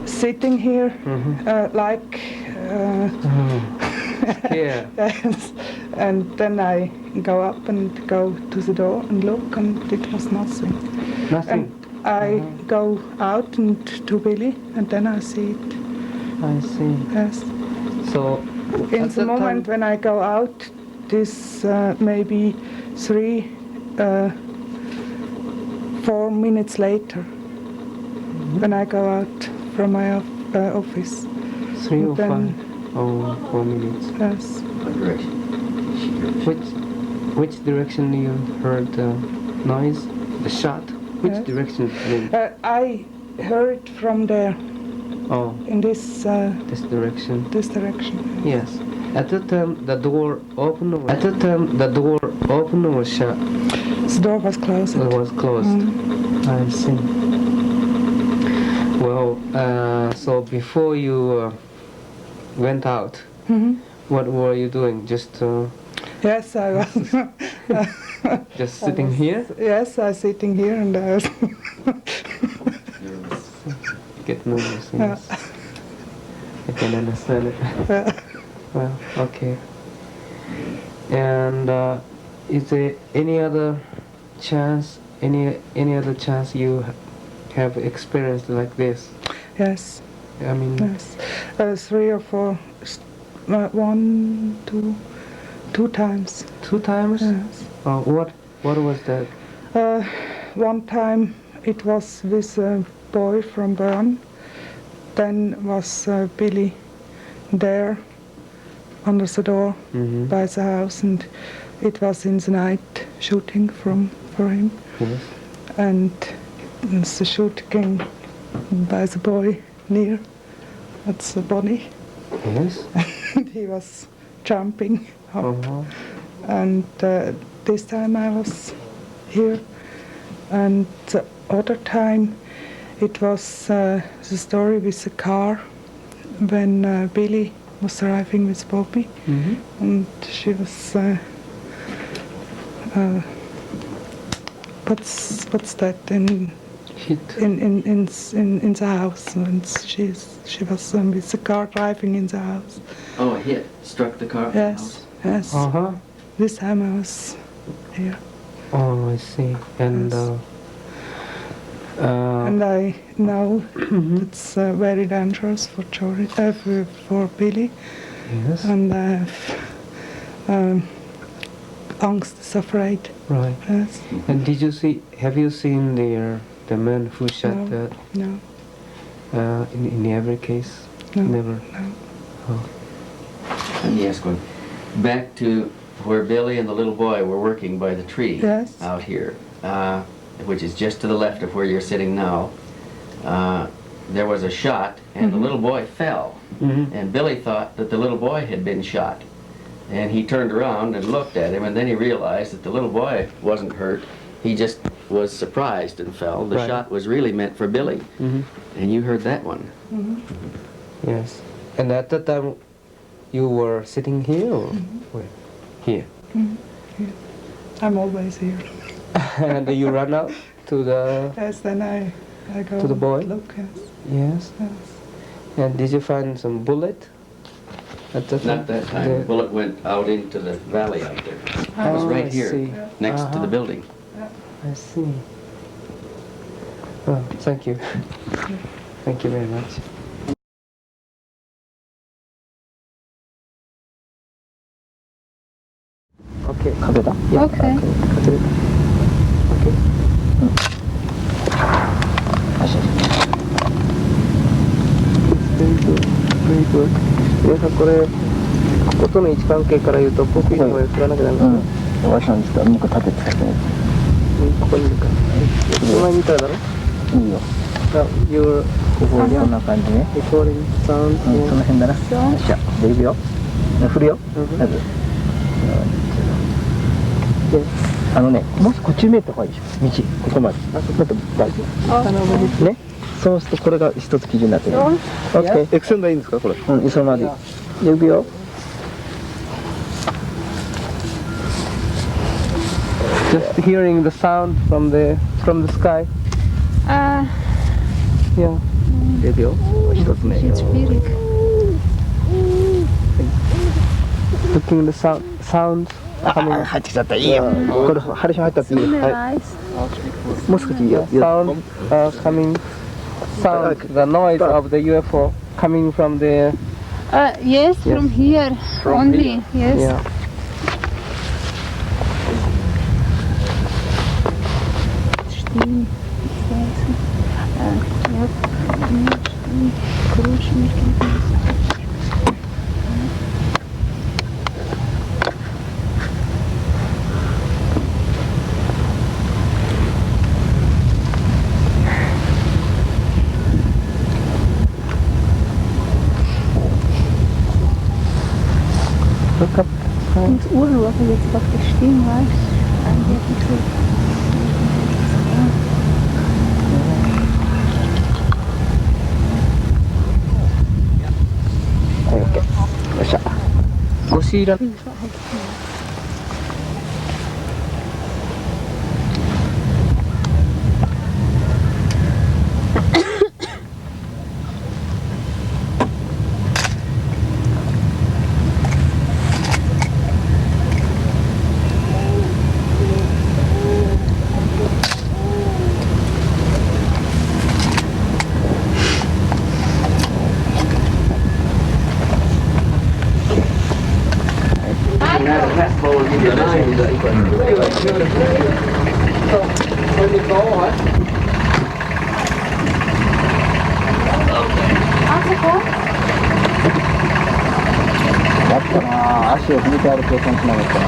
Sitting here, like yeah. yes. And then I go up and go to the door and look, and it was nothing. Nothing. And I go out and to Billy, and then I see it. I see. Yes. So in the moment when I go out, this maybe 4 minutes later, when I go out from my office. 3 or 4 minutes. Yes. What direction? Which direction you heard the noise, the shot? Which direction? I heard from there. Oh. In this. This direction. This direction. Yes. At the time, the door opened. At the time, the door opened or shut. The door was closed. It was closed. I see. Well, so before you went out, what were you doing? Just yes, I was just sitting here? Yes, I was sitting here and I was get nervous. Yes. I can understand it. Well, okay. And is there any other chance? Any other chance you have experienced like this? Yes. I mean. Yes. 3 or 4. 1, 2 times. 2 times? Yes. What was that? One time it was with a boy from Bern. Then was Billy there under the door by the house, and it was in the night shooting for him. Yes. And the shooting by the boy near at the body. Yes. And he was jumping up. And this time I was here. And the other time it was the story with the car when Billy was arriving with Bobby, and she was what's that in the house, and she was with the car driving in the house. Oh, a hit struck the car. Yes, yes. This time I was here. Oh, I see. And yes. And I know it's very dangerous for Billy. Yes. And I have angst, afraid. Right. Yes. And have you seen the man who shot that? No. In every case? No. Never? No. Oh. Let me ask one. Back to where Billy and the little boy were working by the tree out here, which is just to the left of where you're sitting now. There was a shot, and the little boy fell. And Billy thought that the little boy had been shot. And he turned around and looked at him, and then he realized that the little boy wasn't hurt. He just was surprised and fell. The shot was really meant for Billy. And you heard that one. Yes. And at that time, you were sitting here or where? Here? Here. I'm always here. And you run out to the... Yes, then I go to the boy? Look, yes. Yes. Yes. And did you find some bullet? At that Not that time. The bullet went out into the valley out there. It was right here, next to the building. I see. Well, thank you. Thank you very much. Okay. Yeah. Okay. Okay. Very good. Very good. 皆さんこれことの位置関係から言うと僕よりも振らなきゃダメだな。わしなんですか、向こう立ててたね。ここにいるから。その前にいたらだろ。いいよ。You're ここでこんな感じね。recording sound. その辺だな。よっしゃ。でいくよ。振るよ。まず。ね、もしこっち見えた方がいいでしょ。道、ここまで。あ、ちょっと大丈夫。ね。そうするとこれが一つ基準になってる。オッケー。エクセンダーいいんですかこれ？そのままでいい。でいくよ。Just hearing the sound from the sky. Yeah. Yeah. 0秒1つ目。 schwierig. Looking the sound 入ってきちゃった。いいよ。これハリション入ったっていいよ。はい。もう少しいいよ。sound coming sound the noise of the UFO coming from the Yes, from here only. Yes. yeah. Stehen. Ich weiß nicht. Ja, stehen. Kruschen. Look up. Ins Urlaub jetzt auf der Stehen, weißt du? Dann wird nicht so.はい、OK。よっしゃ。ゴシーラ。やったな。足を踏み替える計算しなかったな。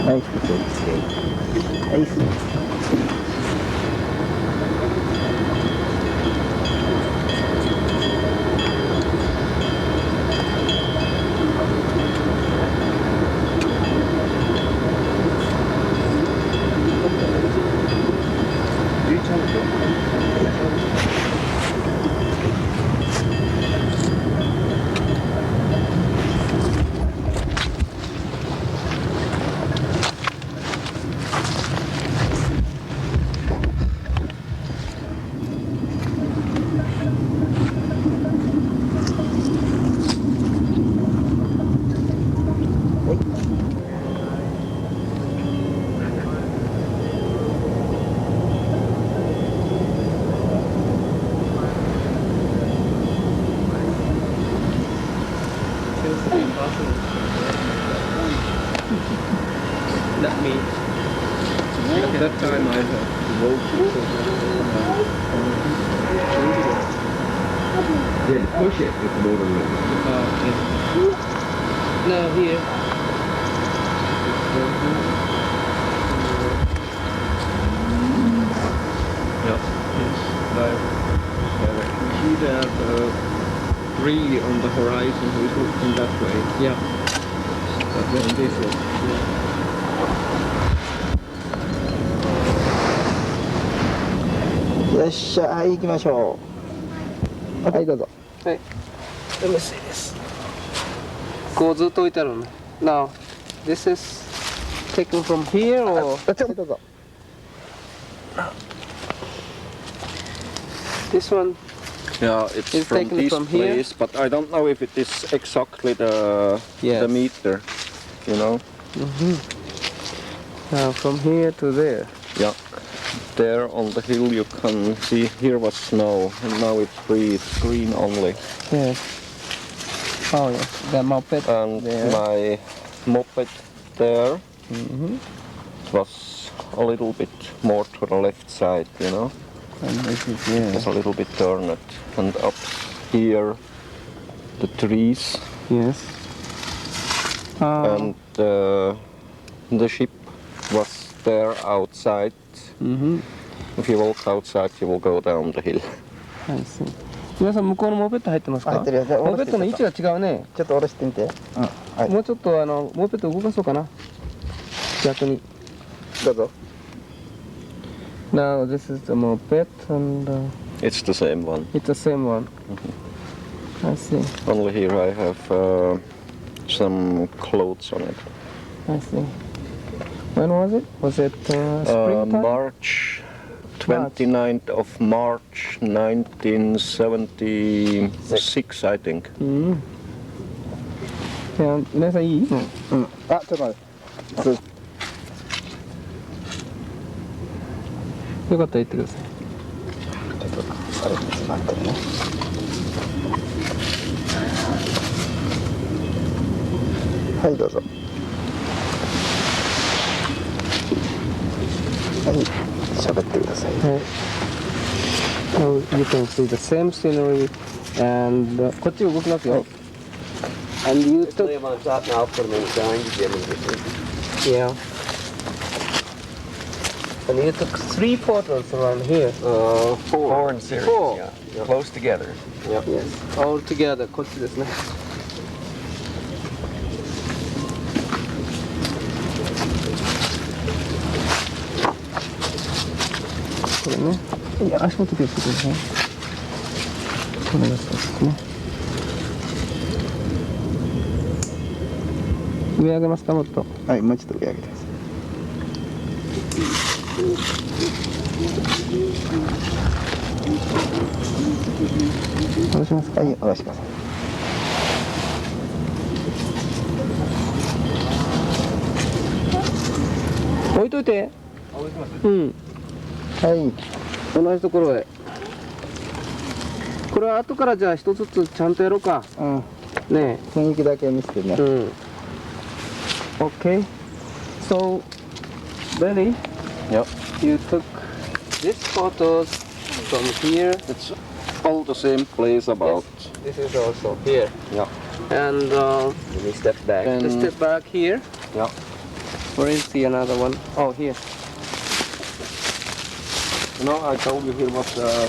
はい、一つ X-ray。はい、すみません。That means at that time I have voted Yeah, push it with the motor move. Now here. Yeah, yes, there. You see that tree on the horizon who is looking that way. Yeah. But then this is. Yeah. よっしゃ、はい、行きましょう。はい、どうぞ。はい。Let me see this. こうずっと置いてあるのね。Now, this is taken from here or? あ、ちょっとどうぞ。This one. Yeah, it's It's from taken this from here? place, but I don't know if it is exactly the meter, you know. Now from here to there. Yeah, there on the hill you can see here was snow, and now it's green only. Yes. Oh yes, the moped And there. my moped there was a little bit more to the left side, you know. And this is It was a little bit turned, and up here the trees. Yes. And the ship was there outside. If you walk outside, you will go down the hill. I see. 皆さん向こうのモペット入ってますか？入ってるよ。じゃあモペットの位置が違うね。ちょっと下ろしてみて。はい。もうちょっとモペット動かそうかな。逆に。どうぞ。Now this is the moped and It's the same one. it's the same one. I see. Only here I have some clothes on it. I see. When was it? Was it springtime? March 29th of March 1976, I think. いや皆さんいい？あ、ちょっと待って。よかったら言ってください。ちょっとあれです待ってるね。はいどうぞ。はい喋ってください。はい。Now you can see the same scenery and こっち動きますよ。And you took Leave them on top now, put them in behind you, Jimmy. yeah. And you took 3 photos around here. Four in series, Four. yeah. Close together. Yep. Yes. All together. こっちですね。これね。いや足元気をつけてください。これがそうですね。上上げますかもっと。はいもうちょっと上上げてください。下ろしますか。はい下ろしてください。置いといて。うん。はい。同じところへ。これは後からじゃあ一つずつちゃんとやろうか。うん。ね雰囲気だけ見せてね。え。うん。Okay. So, Billy, Yep. you took these photos from here. It's all the same place about. This is also here. Yeah. And Let me step back. And step back here. yeah. Where is the another one? Oh, here. No, I told you here was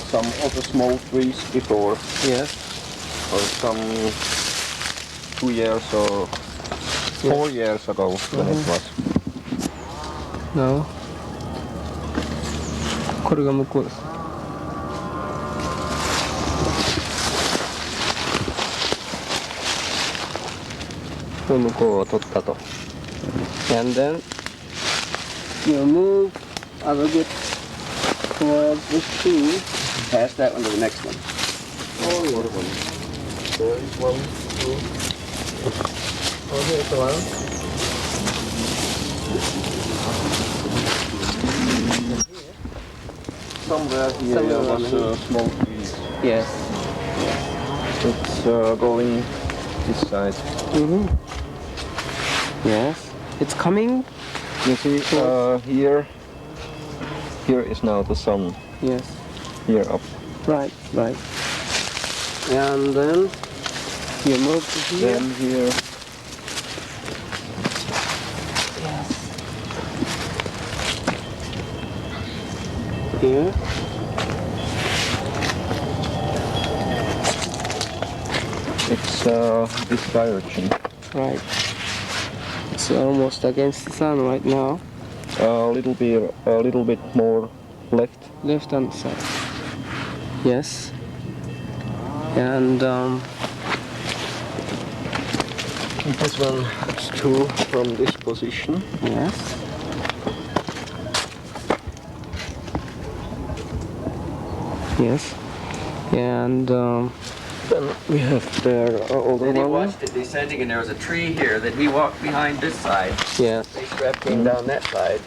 some other small trees before. Yes. Or some 2 years or 4 years ago when it was. No. これが向こうです。向こうを取ったと。And then you move a little bit towards this tree. Pass that one to the next one. Oh, yeah. There is one, two. Oh, here's the one. Somewhere here was small trees. Yes. It's going this side. Yes. It's coming. You see, here is now the sun. Yes. Here up. Right. Right. And then you move to here. Then here. Here. It's this direction. Right. It's almost against the sun right now. A little bit more left. Left hand side. Yes. And This one is two from this position. yes. Yes. And Then we have there other Then he one. watched it descending, and there was a tree here that we walked behind this side. yes. Spacecraft came down that side,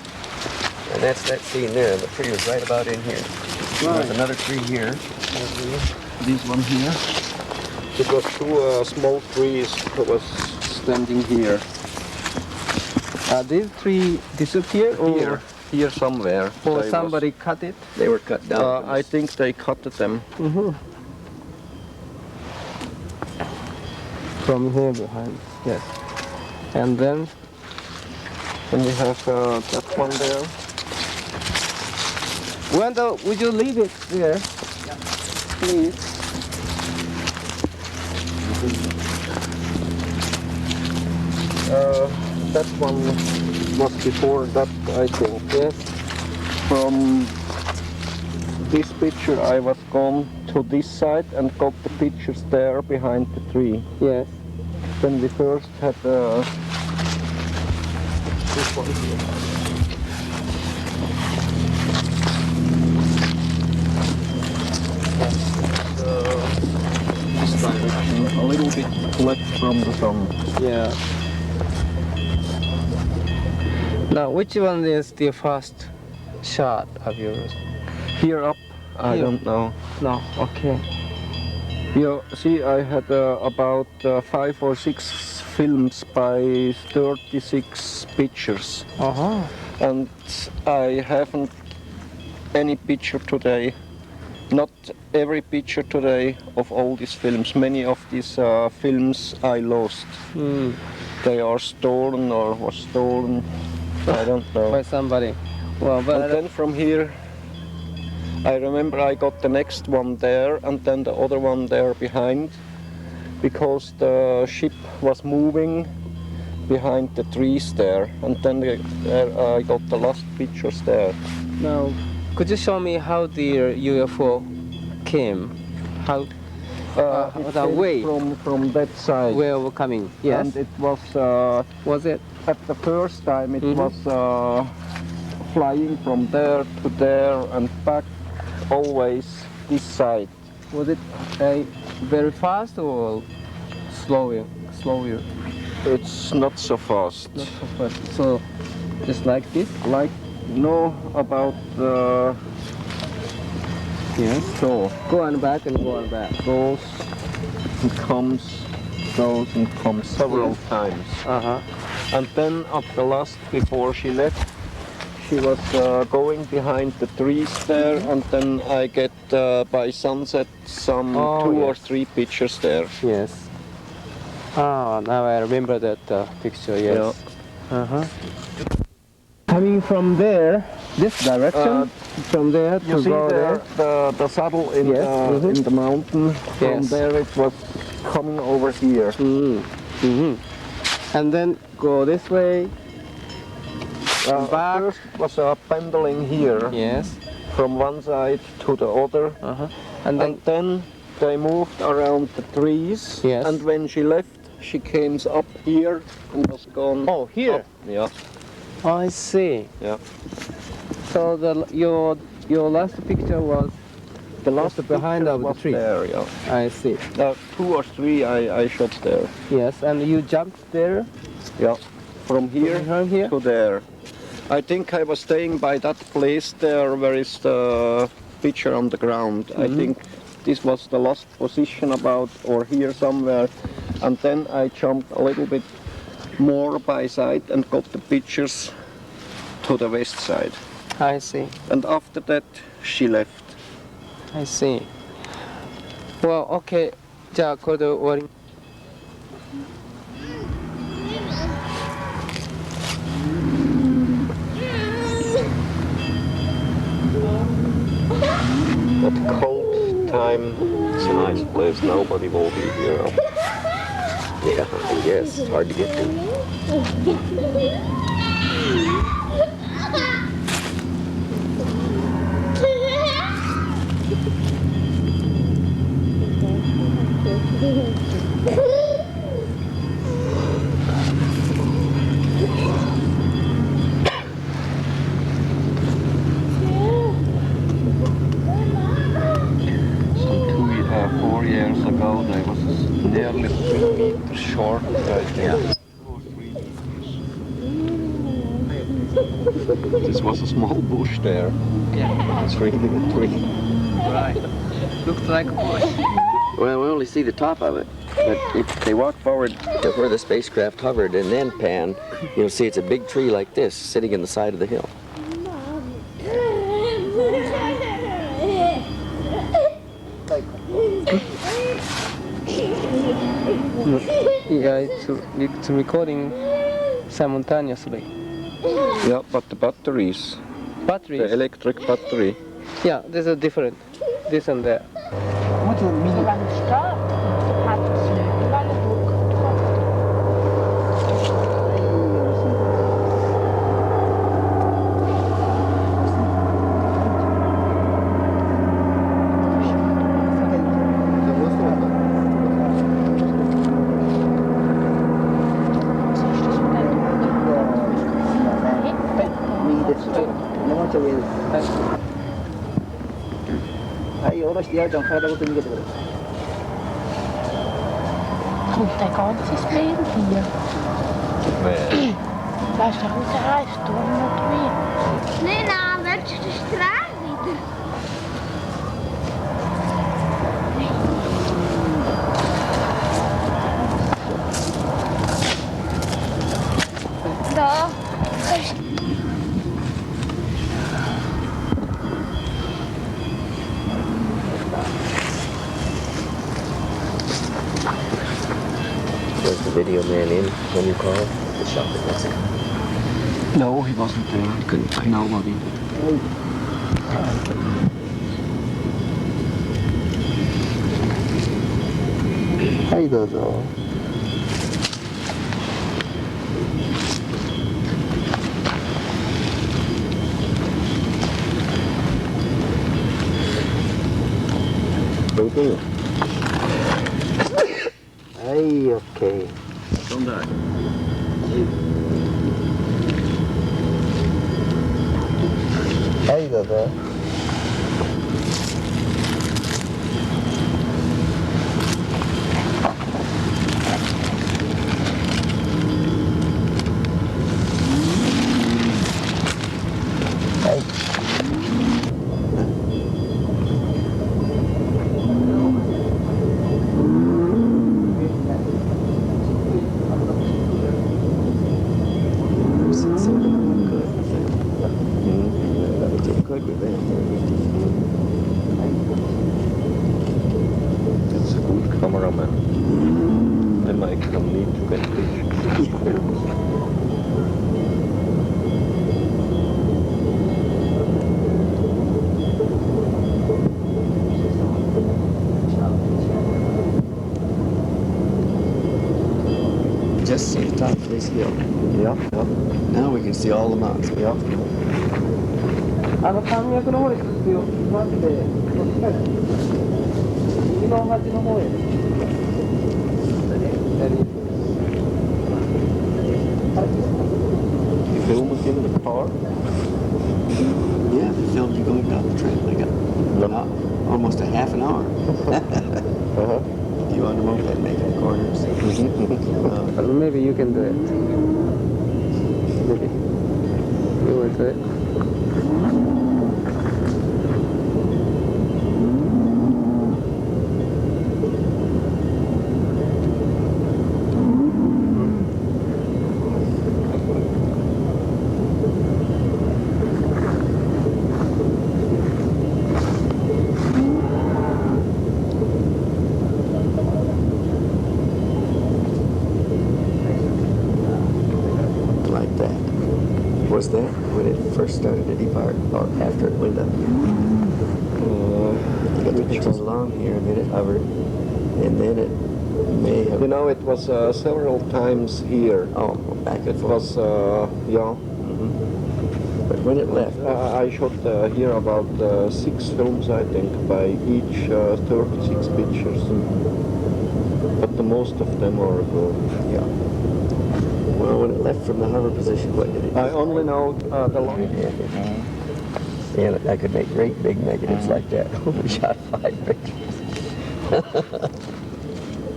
and that's that scene there. The tree was right about in here. There's another tree here. This one here. It was two small trees that was standing here. These three disappear or Here somewhere. or They somebody cut it? They were cut down. I think they cut them. From here behind. Yes. And then And we have that one there. Wendell, would you leave it there? Please. That one was before that, I think. Yes. From this picture I was gone to this side and got the pictures there behind the tree. Yes. Then we first had this one here. This direction, a little bit left from the sun. Yeah. Now, which one is the first shot of yours? Here up, I Here. don't know. No. Okay. You see, I had about 5 or 6 films by 36 pictures, and I haven't any picture today. Not every picture today of all these films. Many of these films I lost. They are stolen or was stolen. I don't know. By somebody. Well, but And then from here, I remember I got the next one there and then the other one there behind, because the ship was moving behind the trees there, and then I got the last pictures there. now, could you show me how the UFO came? How It the came way from that side. where we're coming? Yes. And it was Was it? at the first time it was flying from there to there and back, always this side. Was it very fast or slower? Slower. It's not so fast. Not so fast. So, just like this? Like, no, about Yes. so. Go on back and go on back. Goes and comes, goes and comes several times. And then at the last, before she left, she was going behind the trees there, and then I get by sunset some 2 or 3 pictures there. Yes. Ah, now I remember that picture. Yes. Coming from there, this direction, from there to You see go there. the saddle in, Yes, in the mountain? From Yes. there it was coming over here. And then go this way. Back. First was pendling here, Yes. from one side to the other. And then And then they moved around the trees. Yes. And when she left, she came up here and was gone. oh, here. Up. Yeah. I see. Yeah. So your last picture was The last behind picture of the was tree. there, yeah. I see. 2 or 3 I shot there. Yes, and you jumped there Yeah. From here from here. to there. I think I was staying by that place there where is the picture on the ground. I think this was the last position about, or here somewhere. And then I jumped a little bit more by side and got the pictures to the west side. I see. And after that, she left. I see. Well, okay. じゃあこれで終わり。At cold time, it's a nice place. Nobody will be here. Yeah, I guess. It's hard to get to. Some 4 years ago, there was nearly 3 meters short. Yeah. 2 or 3 meters. This was a small bush there. Yeah. It's really a tree. Right. Looks like a bush. Well, we only see the top of it. But if they walk forward to where the spacecraft hovered and then pan, you'll see it's a big tree like this sitting in the side of the hill. Yeah, it's recording simultaneously. Yeah, but the batteries, Batteries. the electric battery. Yeah, there's a different. This and that. Komt der ganze Spiel hier? Weißt du, der heißt Turm und wie? Nein, nein, willst du den Strahl wieder? Da. Was the video man in when you called? The shop in Mexico. No, he wasn't there. Couldn't find Nobody. Hi, どうぞ。どうぞ。はい、OK。Don't die. はい、どうぞ。It's a good cameraman. Then I can need to get pictures. this hill. Yeah, yeah. Now we can see all the mountains. Yeah. 山脈の方に続くよ。待って、右の端の方へ。You film it in the car? Yeah, we filmed you going down the trail. Like almost a half an hour. You on the moped making corners. Maybe you can do it. Maybe. You will do it. Was that when it first started to depart, or after it went up? You got the pictures along here, and then it hovered, and then it may have... You know, it was several times here. Oh, back and it forth. was, yeah. But when it left... I shot here about 6 films, I think, by each 36 pictures. But the most of them are good. Yeah. Well, when it left from the hover position, what did it do? I only know the line. And I could make great big negatives like that. We shot 5 pictures.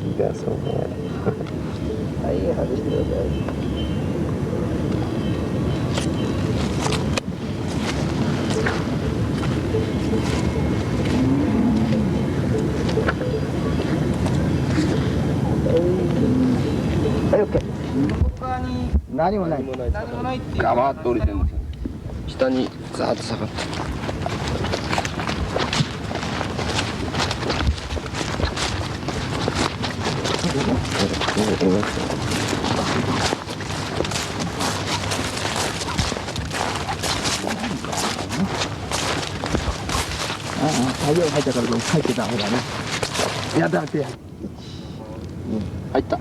You got so mad. I just feel bad. Okay. 何もない。ガバッと降りてるんですよ。下にザーッと下がって。大量入ったから入ってた方だね。やだって。入った。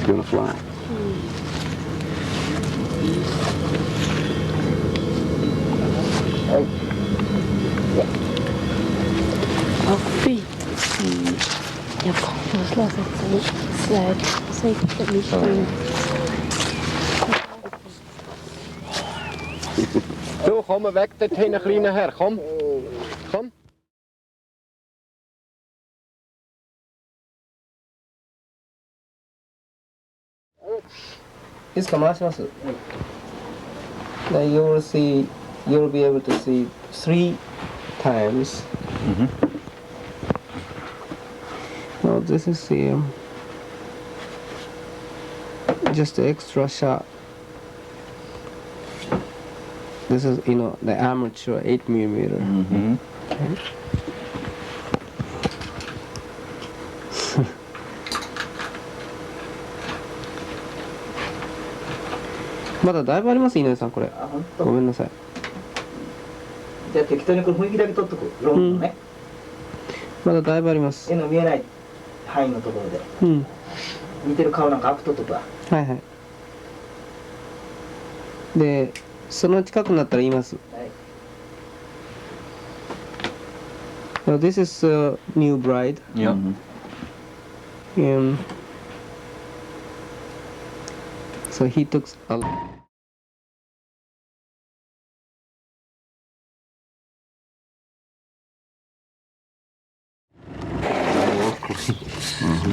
Gonna fly. Free. Jag kommer slå sig slide. Så det blir fint. Du, kom maar weg, dit hele kleine her, kom. Kom. いつか回します。Then you will see, you'll be able to see 3 times. Well, this is the just the extra shot. This is, you know, the amateur 8mm. Okay.まだだいぶあります、井上さん、これ。ごめんなさい。じゃあ適当にこの雰囲気だけ取っとく。ロングのね。まだだいぶあります。絵の見えない範囲のところで。うん。似てる顔なんかアップ取っとくわ。はいはい。で、その近くなったら言います。はい。Now this is a new bride. Yeah. And so he took a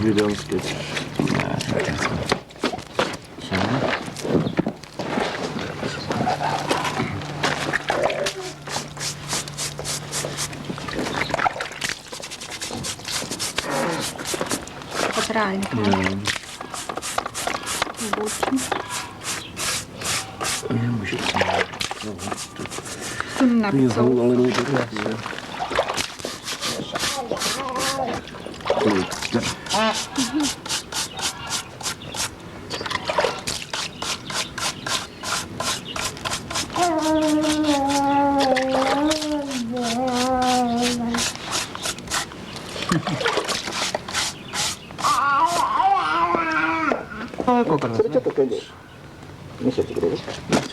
You don't get. You hold a little bit.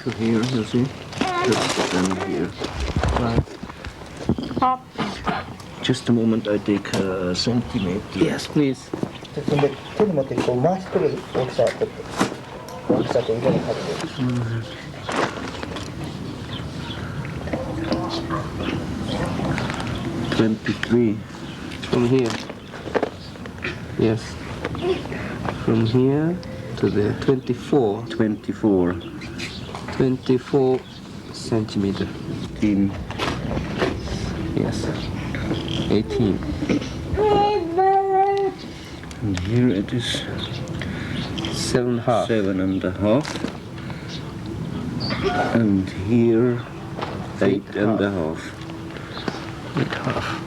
To here, you see? Just stand here. Right. Just a moment, I take a centimeter. Yes, please. 手に持ってこう回してくれる大きさちょっと大きさと色の角度。23. From here. Yes. From here to the 24. 24. 24 centimeter. 18. Yes. 18. And here it is 7.5. 7.5. And here 8.5. 8.5.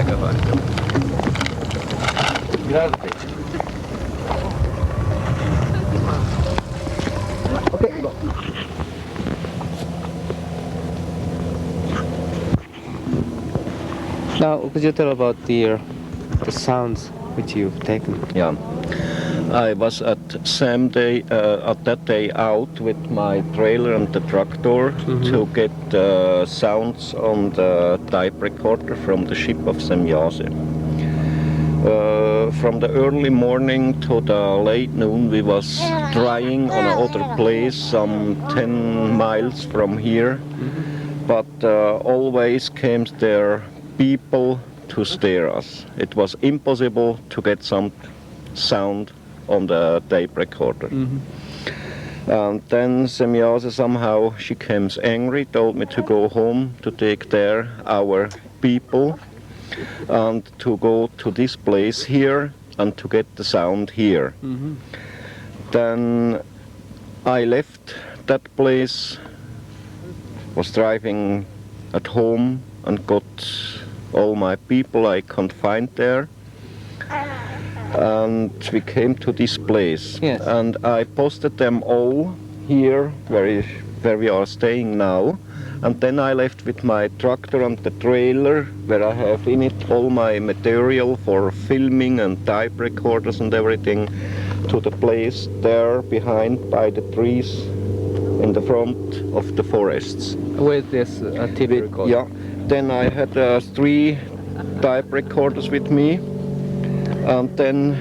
Get out of the picture. Okay, go. Now, could you tell about the sounds which you've taken? Yeah. I was at that day out with my trailer and the tractor to get sounds on the type recorder from the ship of Semjase. From the early morning to the late noon we was trying on another place some 10 miles from here, but always came there people to stare us. It was impossible to get some sound on the tape recorder. And then Semjase somehow she came angry, told me to go home to take there our people and to go to this place here and to get the sound here. Then I left that place, was driving at home and got all my people I can't find there. And we came to this place. Yes. And I posted them all here where we are staying now. And then I left with my tractor and the trailer where I have in it all my material for filming and type recorders and everything to the place there behind by the trees in the front of the forests. With this TV recorder? Yeah. Then I had 3 type recorders with me. And then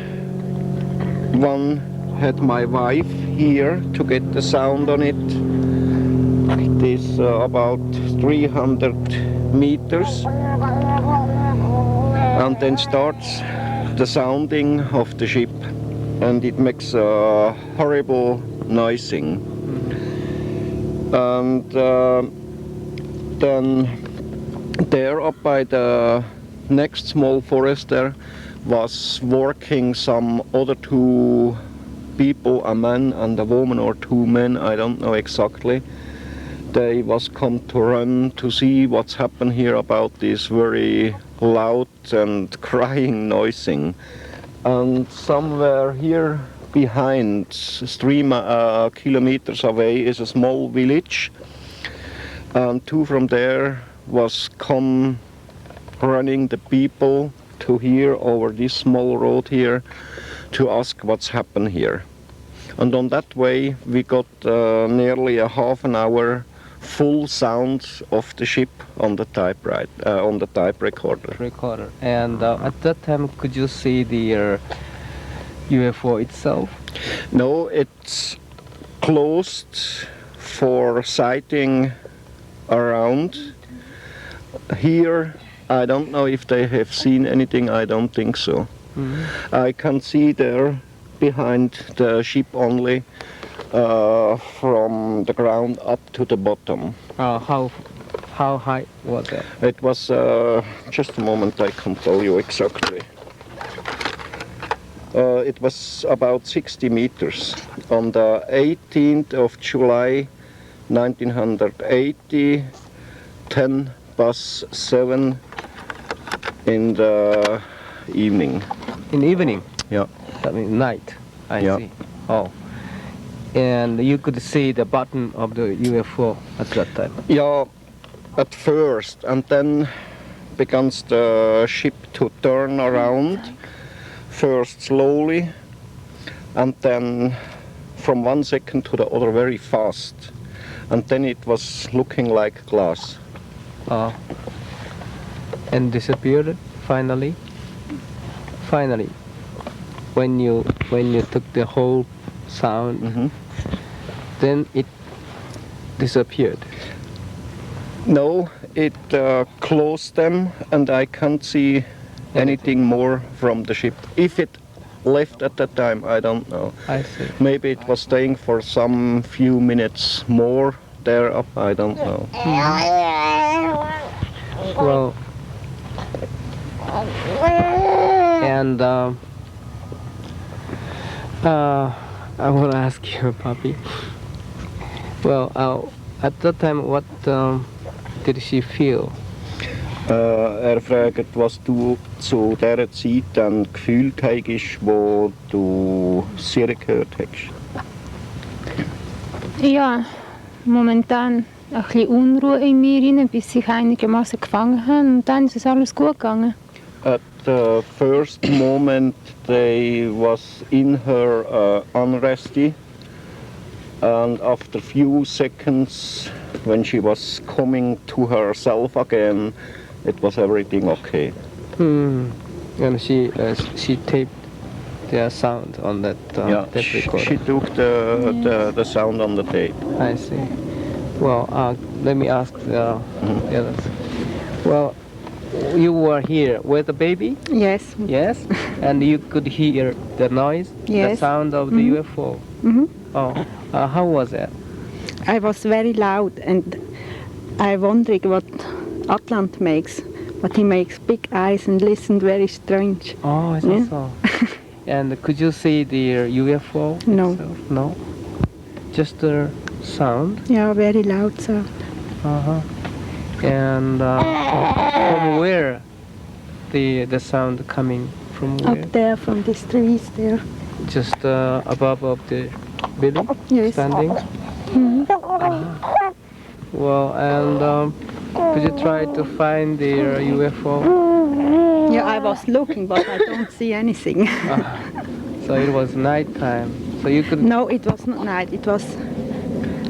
one had my wife here to get the sound on it. It is about 300 meters. And then starts the sounding of the ship. And it makes a horrible noising. And then there up by the next small forest there was working some other 2 people, a man and a woman, or 2 men, I don't know exactly. They was come to run to see what's happened here about this very loud and crying noising. And somewhere here behind, 3 kilometers away, is a small village. And 2 from there was come running the people to here over this small road here to ask what's happened here. And on that way we got nearly a half an hour full sound of the ship on the type recorder. And at that time, could you see the UFO itself? No, it's closed for sighting around. Here I don't know if they have seen anything, I don't think so. I can see there behind the ship only from the ground up to the bottom. How high was that? It was, just a moment, I can tell you exactly. It was about 60 meters. On the 18th of July 1980, 7:10 in the evening. In the evening? Yeah. That means night, I Yeah. see. Oh. And you could see the bottom of the UFO at that time? Yeah, at first, and then begins the ship to turn around, first slowly, and then from 1 second to the other very fast. And then it was looking like glass. And disappeared finally? Finally, when you took the whole sound, then it disappeared? No, it closed them, and I can't see anything more from the ship. If it left at that time, I don't know. I see. Maybe it was staying for some few minutes more there up, I don't know. Well, and I want to ask you, Papi. Well, at that time, what did she feel? fragt, was du zu dieser Zeit dann gefühlt hast, wo du sie gehört hast. Ja, momentan ein bisschen Unruhe in mir rein, bis ich einigermaßen gefangen habe und dann ist es alles gut gegangen. At the first moment they was in her unresty, and after few seconds when she was coming to herself again, it was everything okay. And she taped the sound on that tape recorder. She took the sound on the tape. I see. Well, let me ask the others. Well, you were here with the baby? Yes. Yes? And you could hear the noise, yes. The sound of the UFO? Oh, how was it? I was very loud and I wondered what ATLANT makes. But he makes big eyes and listened very strange. Oh, I thought so. And could you see the UFO No. itself? No? Just the sound? Yeah, very loud sound. And from where the sound coming from? Where? Up there from these trees there. Just above of the building? Yes. Standing? Well, and could you try to find the UFO? Yeah, I was looking, but I don't see anything. So it was night time. So you could. No, it was not night. It was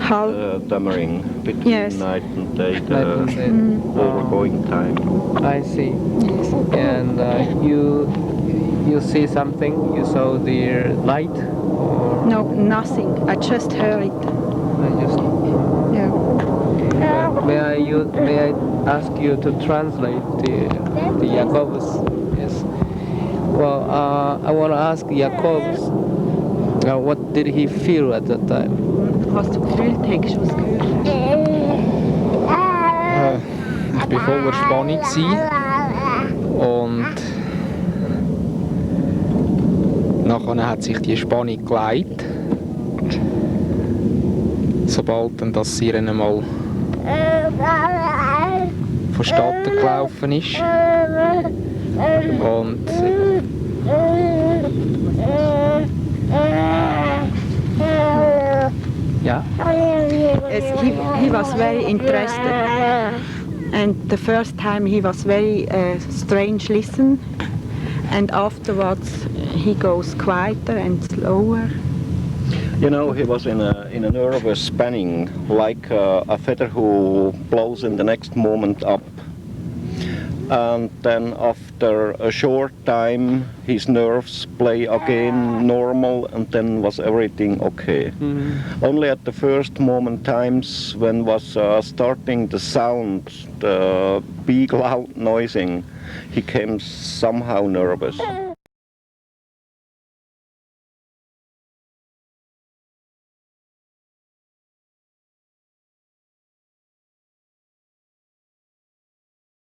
half. Dammering between Yes. night and day, Night and day. overgoing time. I see. Yes. And you see something? You saw the light? Or No, nothing. I just heard it. I just. Yeah. May I ask you to translate the JACOBUS? Yes. Well, I want to ask JACOBUS. What did he feel at that time? Hast du gefühlt, hast du es gehört? Ich war voller Spannung und nachher hat sich die Spannung geleitet. Sobald dann das Siren einmal vonstatten gelaufen ist. Und ja. He was very interested, and the first time he was very strange listen, and afterwards he goes quieter and slower. You know, he was in a nervous spanning, like a feather who blows in the next moment up. And then after a short time, his nerves play again normal, and then was everything okay. Only at the first moment times when was starting the sound, the big loud noising, he came somehow nervous.